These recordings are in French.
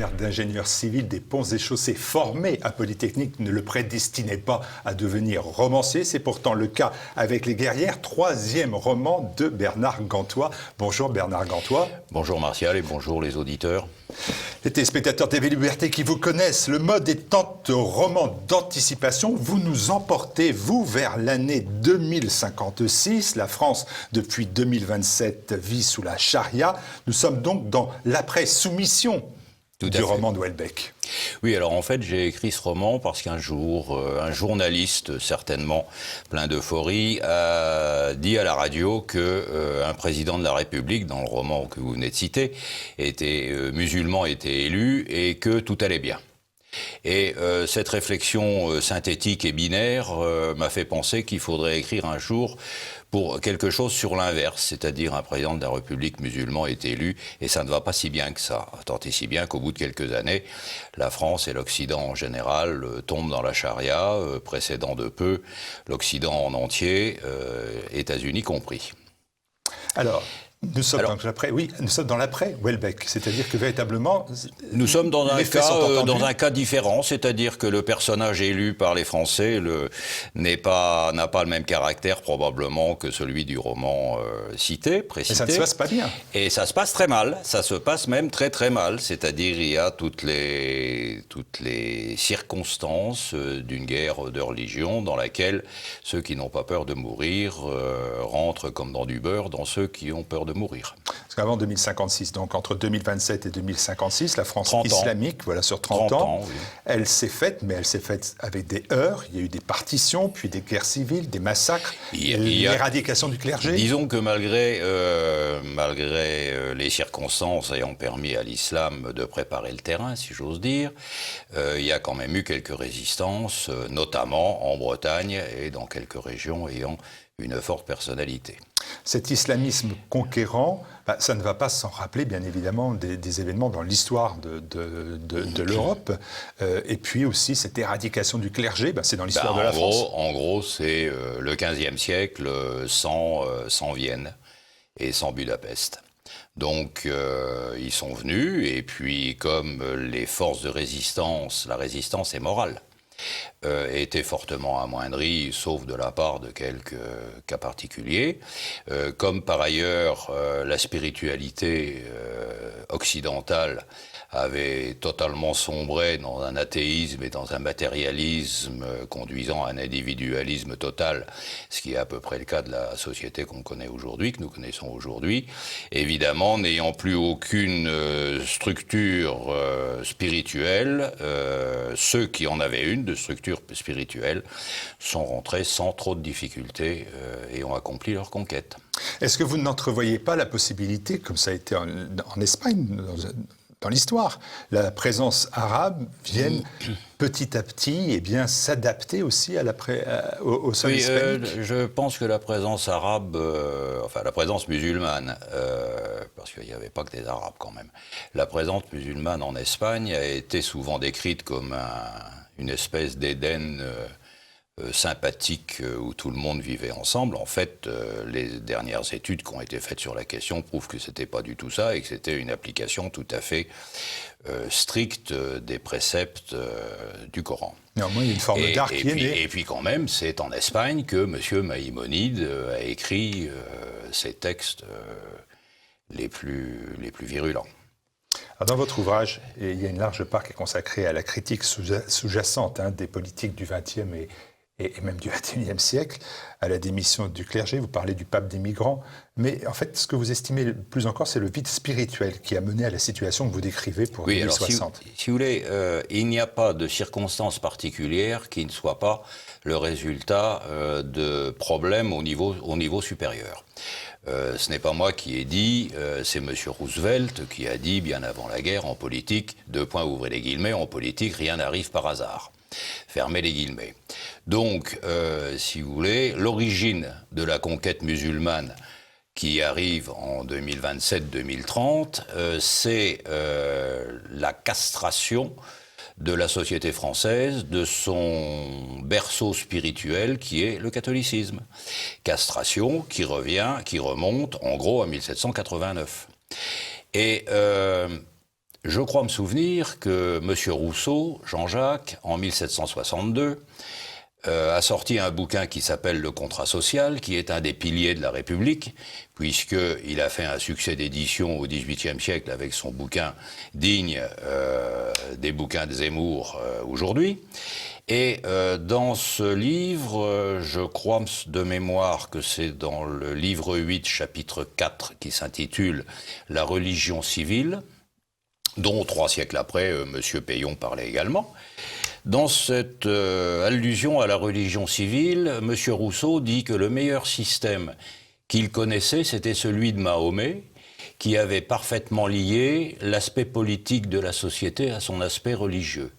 carrière d'ingénieur civil des ponts et chaussées formé à Polytechnique ne le prédestinait pas à devenir romancier. C'est pourtant le cas avec Les Guerrières, troisième roman de Bernard Gantois. Bonjour Bernard Gantois. Bonjour Martial et bonjour les auditeurs. Les téléspectateurs TV Liberté qui vous connaissent, le mode étant roman d'anticipation, vous nous emportez, vous, vers l'année 2056. La France, depuis 2027, vit sous la charia. Nous sommes donc dans l'après-soumission du roman de Houellebecq. Oui, alors en fait, j'ai écrit ce roman parce qu'un jour, un journaliste, certainement plein d'euphorie, a dit à la radio que un président de la République, dans le roman que vous venez de citer, musulman, était élu et que tout allait bien. Et cette réflexion synthétique et binaire m'a fait penser qu'il faudrait écrire un jour pour quelque chose sur l'inverse, c'est-à-dire un président de la République musulman est élu, et ça ne va pas si bien que ça. Tant et si bien qu'au bout de quelques années, la France et l'Occident en général tombent dans la charia, précédant de peu l'Occident en entier, États-Unis compris. Alors, nous sommes dans l'après Houellebecq, c'est-à-dire que véritablement nous sommes dans un cas différent, c'est-à-dire que le personnage élu par les Français n'a pas le même caractère probablement que celui du roman précité. Mais ça ne se passe pas bien. Et ça se passe très mal, ça se passe même très très mal, c'est-à-dire il y a toutes les circonstances d'une guerre de religion dans laquelle ceux qui n'ont pas peur de mourir rentrent comme dans du beurre dans ceux qui ont peur de mourir. Parce qu'avant 2056, donc entre 2027 et 2056, la France islamique, voilà, sur 30 ans, oui. Elle s'est faite, mais elle s'est faite avec des heurts. Il y a eu des partitions, puis des guerres civiles, des massacres, l'éradication du clergé. Disons que malgré les circonstances ayant permis à l'islam de préparer le terrain, si j'ose dire, il y a quand même eu quelques résistances, notamment en Bretagne et dans quelques régions ayant une forte personnalité. Cet islamisme conquérant, ça ne va pas sans rappeler, bien évidemment, des événements dans l'histoire de l'Europe. Et puis aussi, cette éradication du clergé, c'est dans l'histoire de la France. En gros, c'est le XVe siècle sans Vienne et sans Budapest. Donc, ils sont venus, et puis, comme les forces de résistance, la résistance est morale, était fortement amoindrie, sauf de la part de quelques cas particuliers. Comme par ailleurs la spiritualité occidentale avait totalement sombré dans un athéisme et dans un matérialisme conduisant à un individualisme total, ce qui est à peu près le cas de la société qu'on connaît aujourd'hui, que nous connaissons aujourd'hui. Évidemment, n'ayant plus aucune structure spirituelle, ceux qui en avaient une de structure spirituelle sont rentrés sans trop de difficultés et ont accompli leur conquête. Est-ce que vous n'entrevoyez pas la possibilité, comme ça a été en Espagne, dans l'histoire, la présence arabe vienne petit à petit s'adapter aussi au sol hispanique? Je pense que la présence arabe, la présence musulmane, parce qu'il n'y avait pas que des Arabes quand même, la présence musulmane en Espagne a été souvent décrite comme une espèce d'Éden sympathique où tout le monde vivait ensemble. En fait, les dernières études qui ont été faites sur la question prouvent que c'était pas du tout ça et que c'était une application tout à fait stricte des préceptes du Coran. Néanmoins, il y a une forme d'art qui est née. Et puis quand même, c'est en Espagne que M. Maïmonide a écrit ses textes les plus virulents. Alors dans votre ouvrage, il y a une large part qui est consacrée à la critique sous-jacente des politiques du XXe et même du XXIe siècle, à la démission du clergé. Vous parlez du pape des migrants. Mais en fait, ce que vous estimez plus encore, c'est le vide spirituel qui a mené à la situation que vous décrivez pour 2060. Si vous voulez, il n'y a pas de circonstances particulières qui ne soient pas le résultat de problèmes au niveau supérieur. Ce n'est pas moi qui ai dit, c'est M. Roosevelt qui a dit, bien avant la guerre, en politique, ouvrez les guillemets, en politique, rien n'arrive par hasard. Fermez les guillemets. Donc, si vous voulez, l'origine de la conquête musulmane qui arrive en 2027-2030, c'est la castration de la société française, de son berceau spirituel qui est le catholicisme. Castration qui remonte en gros à 1789. Et je crois me souvenir que M. Rousseau, Jean-Jacques, en 1762, a sorti un bouquin qui s'appelle Le Contrat social, qui est un des piliers de la République, puisqu'il a fait un succès d'édition au XVIIIe siècle avec son bouquin digne des bouquins de Zemmour aujourd'hui. Et dans ce livre, je crois de mémoire que c'est dans le livre 8, chapitre 4, qui s'intitule « La religion civile », dont 3 siècles après, M. Payon parlait également. Dans cette allusion à la religion civile, M. Rousseau dit que le meilleur système qu'il connaissait, c'était celui de Mahomet, qui avait parfaitement lié l'aspect politique de la société à son aspect religieux.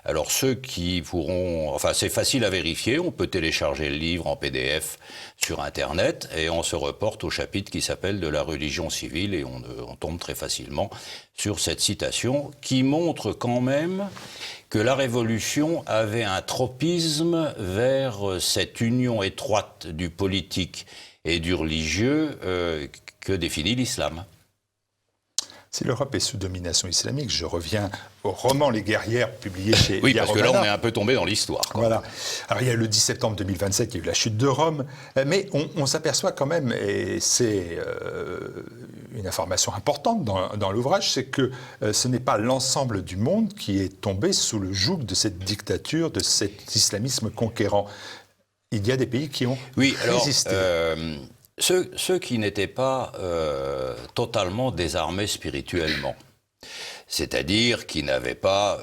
Alors ceux qui pourront... Enfin, c'est facile à vérifier, on peut télécharger le livre en PDF sur Internet et on se reporte au chapitre qui s'appelle « De la religion civile » et on tombe très facilement sur cette citation qui montre quand même que la Révolution avait un tropisme vers cette union étroite du politique et du religieux que définit l'islam. Si l'Europe est sous domination islamique, je reviens au roman Les Guerrières, publié chez Oui, Via parce que Romana. là, on est un peu tombé dans l'histoire. Voilà. Alors, il y a le 10 septembre 2027, il y a eu la chute de Rome, mais on s'aperçoit quand même, et c'est une information importante dans l'ouvrage, c'est que ce n'est pas l'ensemble du monde qui est tombé sous le joug de cette dictature, de cet islamisme conquérant. Il y a des pays qui ont résisté. Ceux qui n'étaient pas totalement désarmés spirituellement, c'est-à-dire qui n'avaient pas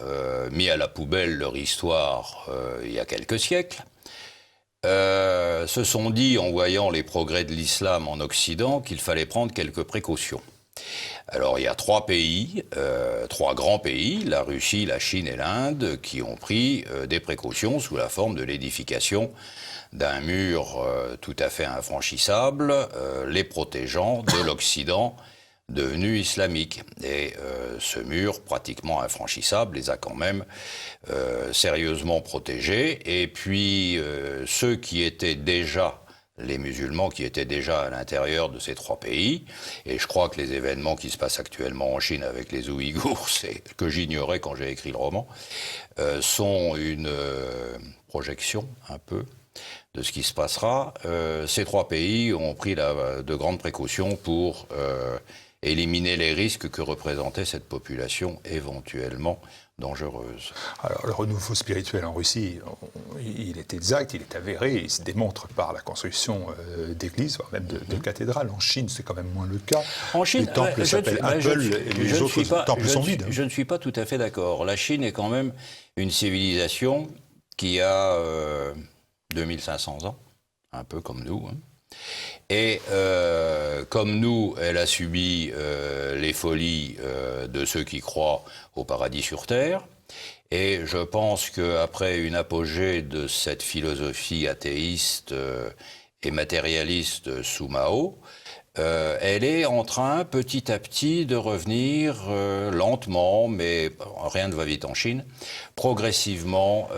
mis à la poubelle leur histoire il y a quelques siècles, se sont dit, en voyant les progrès de l'islam en Occident, qu'il fallait prendre quelques précautions. Alors il y a 3 pays, 3 grands pays, la Russie, la Chine et l'Inde, qui ont pris des précautions sous la forme de l'édification d'un mur tout à fait infranchissable, les protégeant de l'Occident devenu islamique. Et ce mur pratiquement infranchissable les a quand même sérieusement protégés. Et puis ceux qui étaient déjà, les musulmans qui étaient déjà à l'intérieur de ces 3 pays, et je crois que les événements qui se passent actuellement en Chine avec les Ouïghours, c'est que j'ignorais quand j'ai écrit le roman, sont une projection un peu de ce qui se passera. Ces 3 pays ont pris de grandes précautions pour éliminer les risques que représentait cette population éventuellement dangereuse. Alors, le renouveau spirituel en Russie, il est exact, il est avéré, il se démontre par la construction d'églises, voire même de cathédrales. En Chine, c'est quand même moins le cas. En Chine, les temples s'appellent Apple et les autres temples sont vides. Je ne suis pas tout à fait d'accord. La Chine est quand même une civilisation qui a 2500 ans, un peu comme nous. Hein. Et comme nous, elle a subi les folies de ceux qui croient au paradis sur Terre. Et je pense qu'après une apogée de cette philosophie athéiste et matérialiste sous Mao, elle est en train petit à petit de revenir lentement, mais rien ne va vite en Chine, progressivement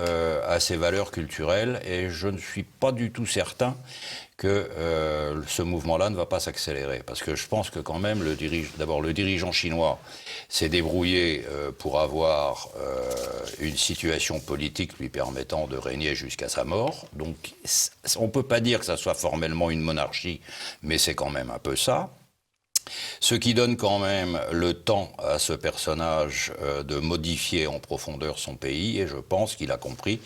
à ses valeurs culturelles. Et je ne suis pas du tout certain que ce mouvement-là ne va pas s'accélérer. Parce que je pense que quand même, d'abord le dirigeant chinois s'est débrouillé pour avoir une situation politique lui permettant de régner jusqu'à sa mort. Donc on ne peut pas dire que ça soit formellement une monarchie, mais c'est quand même un peu ça. Ce qui donne quand même le temps à ce personnage de modifier en profondeur son pays, et je pense qu'il a compris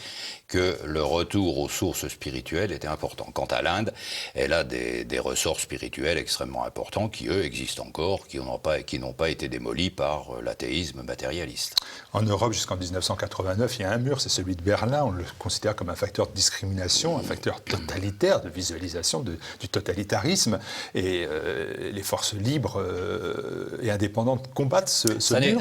que le retour aux sources spirituelles était important. Quant à l'Inde, elle a des ressorts spirituels extrêmement importants qui, eux, existent encore, qui n'ont pas été démolis par l'athéisme matérialiste. En Europe, jusqu'en 1989, il y a un mur, c'est celui de Berlin. On le considère comme un facteur de discrimination, un facteur totalitaire de visualisation du totalitarisme. Et les forces libres et indépendantes combattent ce mur.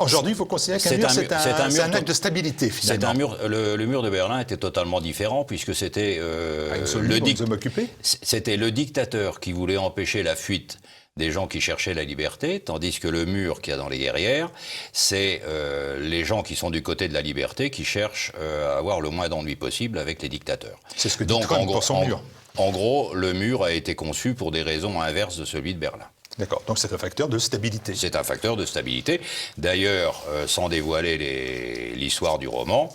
Aujourd'hui, il faut considérer qu'un mur, c'est un acte de stabilité, finalement. C'est un mur, le mur de Berlin était totalement différent, puisque c'était le dictateur qui voulait empêcher la fuite des gens qui cherchaient la liberté, tandis que le mur qu'il y a dans les guerrières, c'est les gens qui sont du côté de la liberté, qui cherchent à avoir le moins d'ennuis possible avec les dictateurs. C'est ce que dit Trump pour son mur. En gros, le mur a été conçu pour des raisons inverses de celui de Berlin. D'accord, donc c'est un facteur de stabilité. C'est un facteur de stabilité. D'ailleurs, sans dévoiler l'histoire du roman,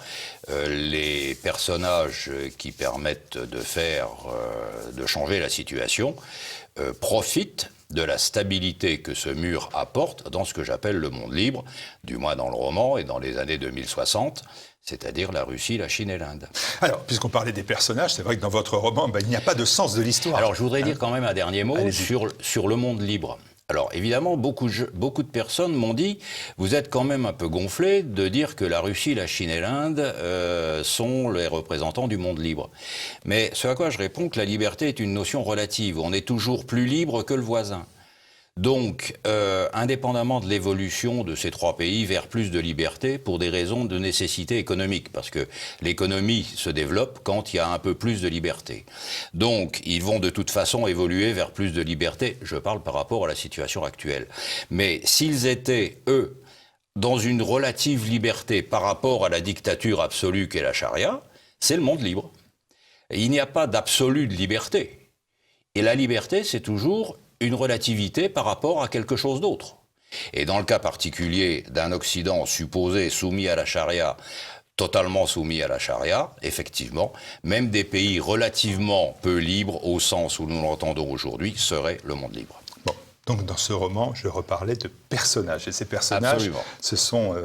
les personnages qui permettent de changer la situation profitent de la stabilité que ce mur apporte dans ce que j'appelle le monde libre, du moins dans le roman et dans les années 2060, c'est-à-dire la Russie, la Chine et l'Inde. Alors, puisqu'on parlait des personnages, c'est vrai que dans votre roman, il n'y a pas de sens de l'histoire. Alors, je voudrais dire quand même un dernier mot sur le monde libre. Alors, évidemment, beaucoup de personnes m'ont dit « Vous êtes quand même un peu gonflé de dire que la Russie, la Chine et l'Inde sont les représentants du monde libre. » Mais ce à quoi je réponds que la liberté est une notion relative. On est toujours plus libre que le voisin. Donc, indépendamment de l'évolution de ces trois pays vers plus de liberté, pour des raisons de nécessité économique, parce que l'économie se développe quand il y a un peu plus de liberté. Donc, ils vont de toute façon évoluer vers plus de liberté, je parle par rapport à la situation actuelle. Mais s'ils étaient, eux, dans une relative liberté par rapport à la dictature absolue qu'est la charia, c'est le monde libre. Il n'y a pas d'absolu de liberté. Et la liberté, c'est toujours une relativité par rapport à quelque chose d'autre. Et dans le cas particulier d'un Occident supposé soumis à la charia, totalement soumis à la charia, effectivement, même des pays relativement peu libres, au sens où nous l'entendons aujourd'hui, seraient le monde libre. Bon. Donc dans ce roman, je reparlais de personnages. Et ces personnages, ce sont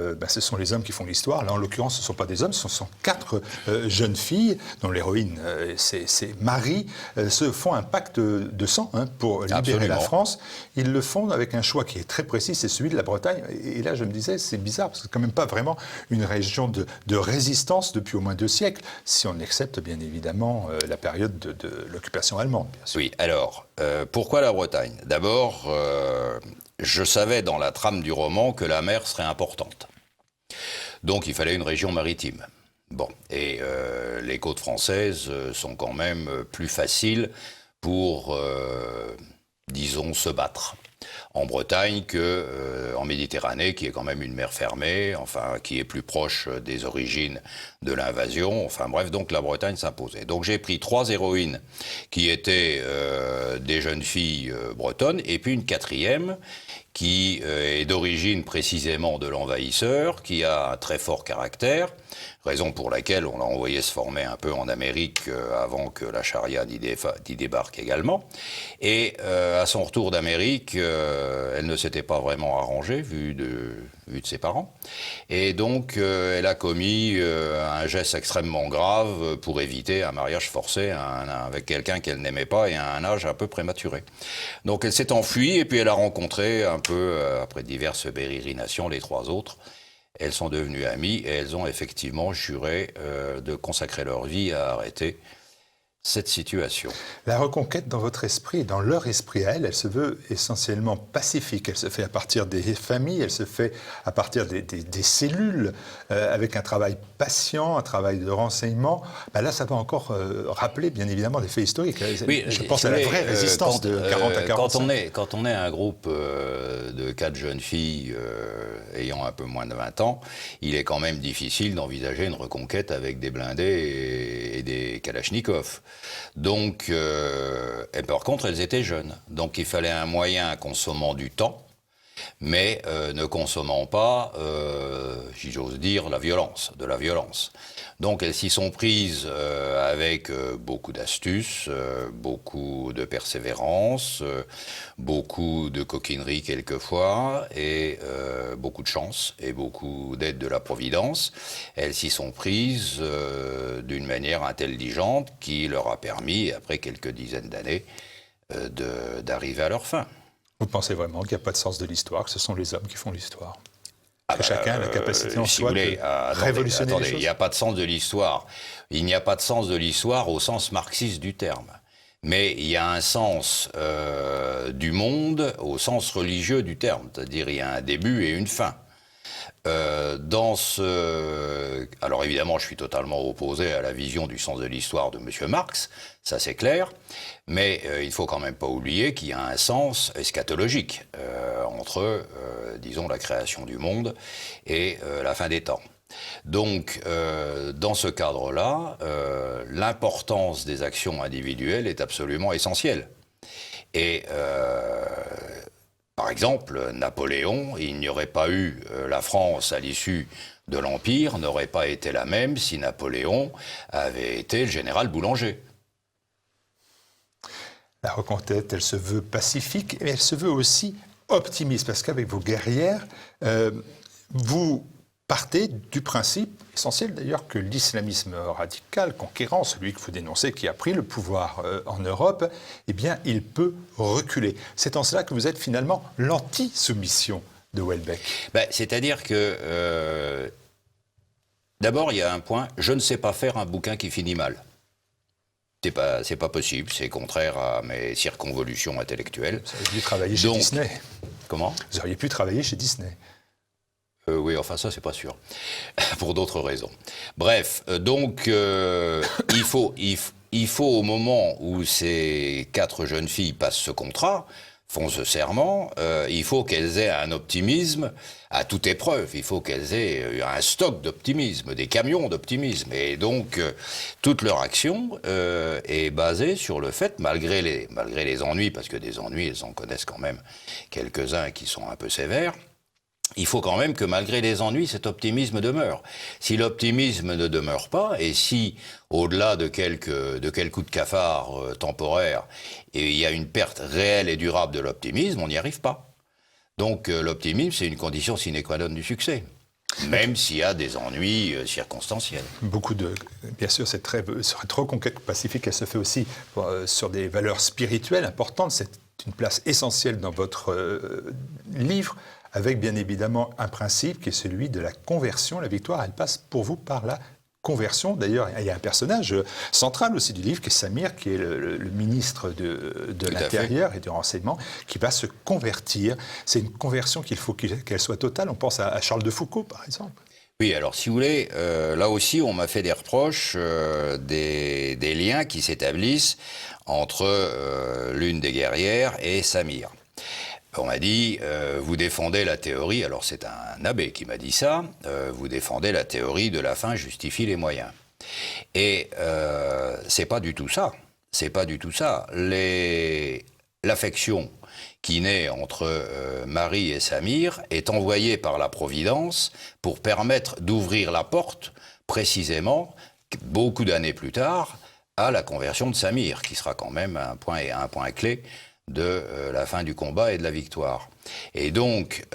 les hommes qui font l'histoire. Là, en l'occurrence, ce ne sont pas des hommes, ce sont 4 jeunes filles, dont l'héroïne, c'est Marie, se font un pacte de sang pour libérer la France. Ils le font avec un choix qui est très précis, c'est celui de la Bretagne. Et là, je me disais, c'est bizarre, parce que c'est quand même pas vraiment une région de résistance depuis au moins 2 siècles, si on accepte bien évidemment la période de l'occupation allemande, bien sûr. Oui, alors, pourquoi la Bretagne ? D'abord, je savais dans la trame du roman que la mer serait importante. Donc il fallait une région maritime. Bon, et les côtes françaises sont quand même plus faciles pour, disons, se battre en Bretagne qu'en Méditerranée, qui est quand même une mer fermée, enfin, qui est plus proche des origines de l'invasion. Enfin bref, donc la Bretagne s'imposait. Donc j'ai pris 3 héroïnes qui étaient des jeunes filles bretonnes, et puis une 4e qui est d'origine précisément de l'envahisseur, qui a un très fort caractère, raison pour laquelle on l'a envoyé se former un peu en Amérique avant que la charia n'y débarque également. Et à son retour d'Amérique, elle ne s'était pas vraiment arrangée, vu de ses parents. Et donc, elle a commis un geste extrêmement grave pour éviter un mariage forcé avec quelqu'un qu'elle n'aimait pas et à un âge un peu prématuré. Donc, elle s'est enfuie et puis elle a rencontré un peu, après diverses pérérinations, les 3 autres. Elles sont devenues amies et elles ont effectivement juré de consacrer leur vie à arrêter cette situation. La reconquête dans votre esprit, dans leur esprit à elle se veut essentiellement pacifique. Elle se fait à partir des familles, elle se fait à partir des cellules, avec un travail patient, un travail de renseignement. Ben là, ça va encore rappeler, bien évidemment, des faits historiques. Oui, je pense à la vraie résistance de 40 à 45. Quand on est un groupe de 4 jeunes filles ayant un peu moins de 20 ans, il est quand même difficile d'envisager une reconquête avec des blindés et des kalachnikovs. Donc, et par contre, elles étaient jeunes. Donc, il fallait un moyen consommant du temps, mais ne consommant pas, si j'ose dire, de la violence. Donc, elles s'y sont prises avec beaucoup d'astuces, beaucoup de persévérance, beaucoup de coquinerie quelquefois, et beaucoup de chance et beaucoup d'aide de la Providence. Elles s'y sont prises d'une manière intelligente qui leur a permis, après quelques dizaines d'années, d'arriver à leur fin. Vous pensez vraiment qu'il n'y a pas de sens de l'histoire, que ce sont les hommes qui font l'histoire ? Que chacun a la capacité en soi de révolutionner les choses. Il n'y a pas de sens de l'histoire. Il n'y a pas de sens de l'histoire au sens marxiste du terme. Mais il y a un sens du monde au sens religieux du terme. C'est-à-dire il y a un début et une fin. Alors évidemment, je suis totalement opposé à la vision du sens de l'histoire de M. Marx, ça c'est clair, mais il faut quand même pas oublier qu'il y a un sens eschatologique entre, disons, la création du monde et la fin des temps. Donc, dans ce cadre-là, l'importance des actions individuelles est absolument essentielle. Et exemple, Napoléon, il n'y aurait pas eu la France à l'issue de l'Empire, n'aurait pas été la même si Napoléon avait été le général Boulanger. La reconquête, elle se veut pacifique, mais elle se veut aussi optimiste, parce qu'avec vos guerrières, vous partez du principe, essentiel d'ailleurs, que l'islamisme radical, conquérant, celui que vous dénoncez, qui a pris le pouvoir en Europe, eh bien, il peut reculer. C'est en cela que vous êtes finalement l'anti-soumission de Houellebecq. C'est-à-dire que, d'abord, il y a un point, je ne sais pas faire un bouquin qui finit mal. C'est pas possible, c'est contraire à mes circonvolutions intellectuelles. Vous auriez pu travailler chez Disney. Comment ? Vous auriez pu travailler chez Disney. Oui, enfin ça, c'est pas sûr. Pour d'autres raisons. Bref, donc, il faut au moment où ces 4 jeunes filles passent ce contrat, font ce serment, il faut qu'elles aient un optimisme à toute épreuve. Il faut qu'elles aient un stock d'optimisme, des camions d'optimisme. Et donc, toute leur action est basée sur le fait, malgré les ennuis, parce que des ennuis, elles en connaissent quand même quelques-uns qui sont un peu sévères, il faut quand même que malgré les ennuis, cet optimisme demeure. Si l'optimisme ne demeure pas, et si, au-delà de quelques coups de cafard temporaires, il y a une perte réelle et durable de l'optimisme, on n'y arrive pas. Donc l'optimisme, c'est une condition sine qua non du succès, même s'il y a des ennuis circonstanciels. Bien sûr, cette reconquête pacifique, elle se fait aussi sur des valeurs spirituelles importantes. C'est une place essentielle dans votre livre, avec bien évidemment un principe qui est celui de la conversion. La victoire, elle passe pour vous par la conversion. D'ailleurs, il y a un personnage central aussi du livre, qui est Samir, qui est le ministre de l'Intérieur et du Renseignement, qui va se convertir. C'est une conversion qu'il faut qu'elle soit totale. On pense à Charles de Foucault, par exemple. Oui, alors si vous voulez, là aussi, on m'a fait des reproches des liens qui s'établissent entre l'une des guerrières et Samir. On m'a dit, vous défendez la théorie, alors c'est un abbé qui m'a dit ça, vous défendez la théorie de la fin justifie les moyens. Et c'est pas du tout ça. C'est pas du tout ça. L'affection qui naît entre Marie et Samir est envoyée par la Providence pour permettre d'ouvrir la porte, précisément, beaucoup d'années plus tard, à la conversion de Samir, qui sera quand même un point clé de la fin du combat et de la victoire. Et donc,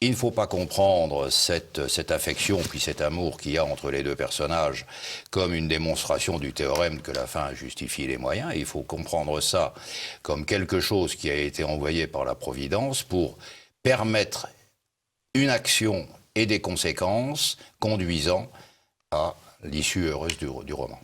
il ne faut pas comprendre cette affection, puis cet amour qu'il y a entre les deux personnages comme une démonstration du théorème que la fin justifie les moyens. Il faut comprendre ça comme quelque chose qui a été envoyé par la Providence pour permettre une action et des conséquences conduisant à l'issue heureuse du roman.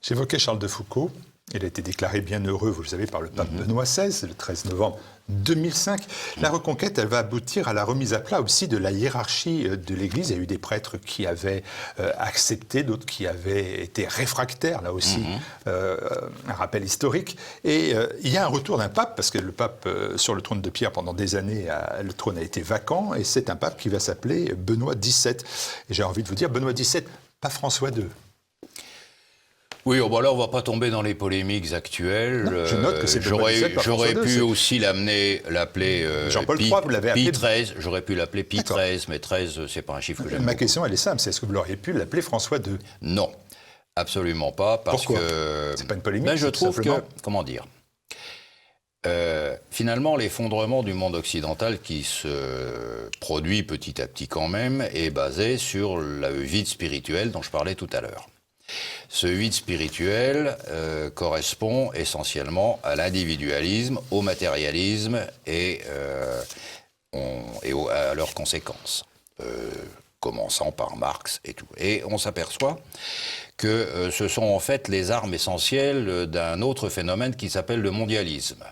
J'évoquais Charles de Foucault. Il a été déclaré bien heureux, vous le savez, par le pape Benoît XVI, le 13 novembre 2005. La reconquête, elle va aboutir à la remise à plat aussi de la hiérarchie de l'Église. Il y a eu des prêtres qui avaient accepté, d'autres qui avaient été réfractaires, là aussi, un rappel historique. Et il y a un retour d'un pape, parce que le pape, sur le trône de Pierre, pendant des années, le trône a été vacant, et c'est un pape qui va s'appeler Benoît XVII. Et j'ai envie de vous dire, Benoît XVII, pas François II. Oui, bon, là, on ne va pas tomber dans les polémiques actuelles. Non, je note que c'est J'aurais pu aussi l'appeler Jean-Paul III, vous l'avez appelé Pie XIII. J'aurais pu l'appeler Pie XIII, mais XIII, c'est pas un chiffre que j'aime. Ma question, elle est simple. C'est est-ce que vous l'auriez pu l'appeler François II ? Non, absolument pas. Pourquoi ? C'est pas une polémique, je trouve simplement. comment dire, finalement, l'effondrement du monde occidental qui se produit petit à petit quand même est basé sur le vide spirituel dont je parlais tout à l'heure. Ce vide spirituel correspond essentiellement à l'individualisme, au matérialisme et à leurs conséquences, commençant par Marx et tout. Et on s'aperçoit que ce sont en fait les armes essentielles d'un autre phénomène qui s'appelle le mondialisme.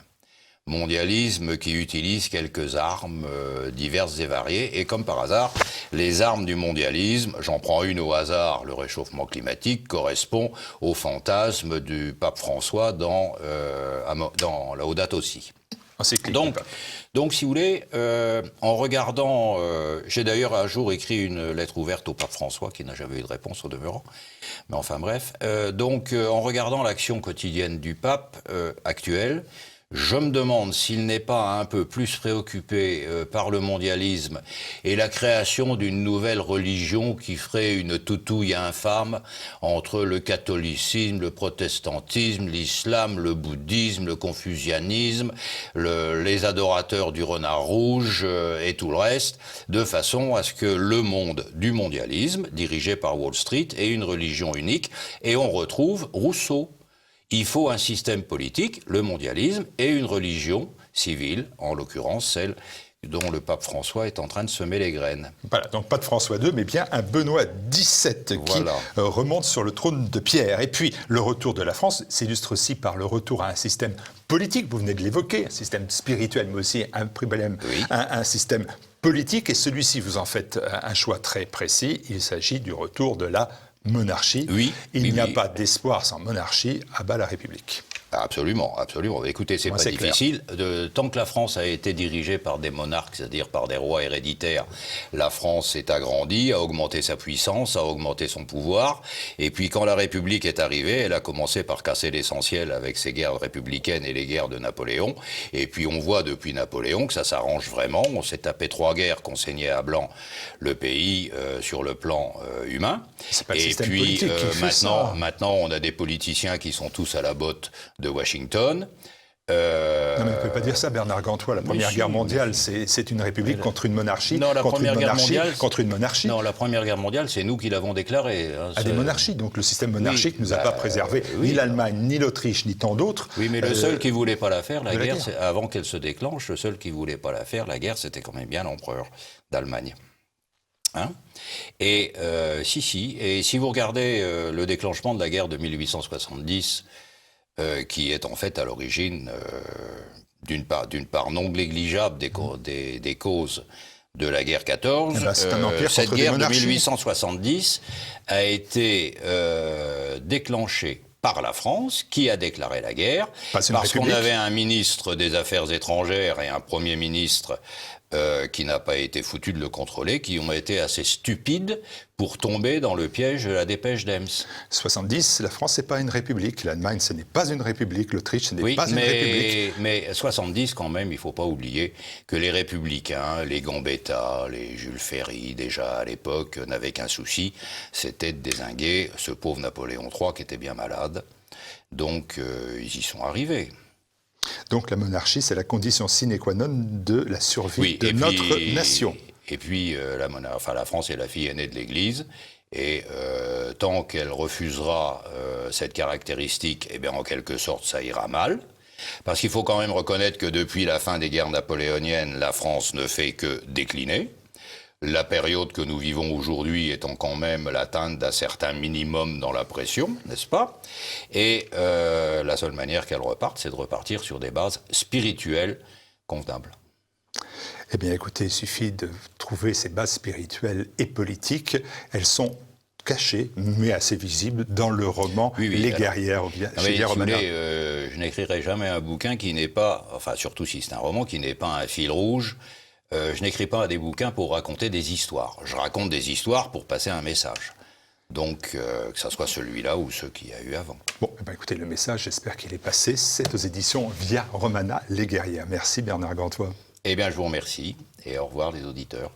Mondialisme qui utilise quelques armes diverses et variées. Et comme par hasard, les armes du mondialisme, j'en prends une au hasard, le réchauffement climatique, correspond au fantasme du pape François dans Laudato Si. Donc, si vous voulez, en regardant... j'ai d'ailleurs un jour écrit une lettre ouverte au pape François, qui n'a jamais eu de réponse au demeurant. Mais enfin bref. En regardant l'action quotidienne du pape actuel, Je me demande s'il n'est pas un peu plus préoccupé par le mondialisme et la création d'une nouvelle religion qui ferait une toutouille infâme entre le catholicisme, le protestantisme, l'islam, le bouddhisme, le confucianisme, les adorateurs du renard rouge et tout le reste, de façon à ce que le monde du mondialisme, dirigé par Wall Street, ait une religion unique, et on retrouve Rousseau. Il faut un système politique, le mondialisme, et une religion civile, en l'occurrence celle dont le pape François est en train de semer les graines. Voilà, donc pas de François II, mais bien un Benoît XVII qui remonte sur le trône de Pierre. Et puis, le retour de la France s'illustre aussi par le retour à un système politique, vous venez de l'évoquer, un système spirituel, mais aussi un système politique. Et celui-ci, vous en faites un choix très précis, il s'agit du retour de la monarchie. Il n'y a pas d'espoir sans monarchie, à bas la République. Absolument, absolument. Écoutez, c'est pas difficile. Tant que la France a été dirigée par des monarques, c'est-à-dire par des rois héréditaires, la France s'est agrandie, a augmenté sa puissance, a augmenté son pouvoir. Et puis quand la République est arrivée, elle a commencé par casser l'essentiel avec ses guerres républicaines et les guerres de Napoléon. Et puis on voit depuis Napoléon que ça s'arrange vraiment. On s'est tapé 3 guerres qu'on saignait à blanc le pays sur le plan humain. Et puis maintenant, on a des politiciens qui sont tous à la botte de Washington. Non, mais on ne peut pas dire ça, Bernard Gantois. La Première Guerre mondiale, c'est une république contre une monarchie. Non, la Première Guerre mondiale, contre une monarchie. Non, la Première Guerre mondiale, c'est nous qui l'avons déclarée. À des monarchies. Donc le système monarchique ne nous a pas préservé ni l'Allemagne, ni l'Autriche, ni tant d'autres. Oui, mais le seul qui ne voulait pas la faire, la guerre, avant qu'elle se déclenche, le seul qui ne voulait pas la faire, la guerre, c'était quand même bien l'empereur d'Allemagne. Hein? Et et si vous regardez le déclenchement de la guerre de 1870, qui est en fait à l'origine d'une part non négligeable des causes de la guerre 14. Cette guerre de 1870 a été déclenchée par la France, qui a déclaré la guerre, parce qu'on avait un ministre des Affaires étrangères et un Premier ministre qui n'a pas été foutu de le contrôler, qui ont été assez stupides pour tomber dans le piège de la dépêche d'Ems. 70, la France, ce n'est pas une république. L'Allemagne, ce n'est pas une république. L'Autriche, ce n'est pas une république. Mais 70, quand même, il ne faut pas oublier que les républicains, les Gambetta, les Jules Ferry, déjà à l'époque, n'avaient qu'un souci, c'était de dézinguer ce pauvre Napoléon III qui était bien malade. Donc, ils y sont arrivés. Donc la monarchie, c'est la condition sine qua non de la survie de notre nation. Et puis la France est la fille aînée de l'Église, et tant qu'elle refusera cette caractéristique, eh bien en quelque sorte ça ira mal. Parce qu'il faut quand même reconnaître que depuis la fin des guerres napoléoniennes, la France ne fait que décliner. La période que nous vivons aujourd'hui étant quand même l'atteinte d'un certain minimum dans la pression, n'est-ce pas? Et la seule manière qu'elle reparte, c'est de repartir sur des bases spirituelles convenables. Eh bien, écoutez, il suffit de trouver ces bases spirituelles et politiques. Elles sont cachées, mais assez visibles, dans le roman Les Guerrières chez Guy Romana. Je n'écrirai jamais un bouquin qui n'est pas, enfin surtout si c'est un roman, qui n'est pas un fil rouge. Je n'écris pas des bouquins pour raconter des histoires. Je raconte des histoires pour passer un message. Donc, que ce soit celui-là ou ceux qu'il y a eu avant. Bon, eh bien, écoutez, le message, j'espère qu'il est passé. C'est aux éditions Via Romana, Les Guerrières. Merci Bernard Gantois. Eh bien, je vous remercie et au revoir les auditeurs.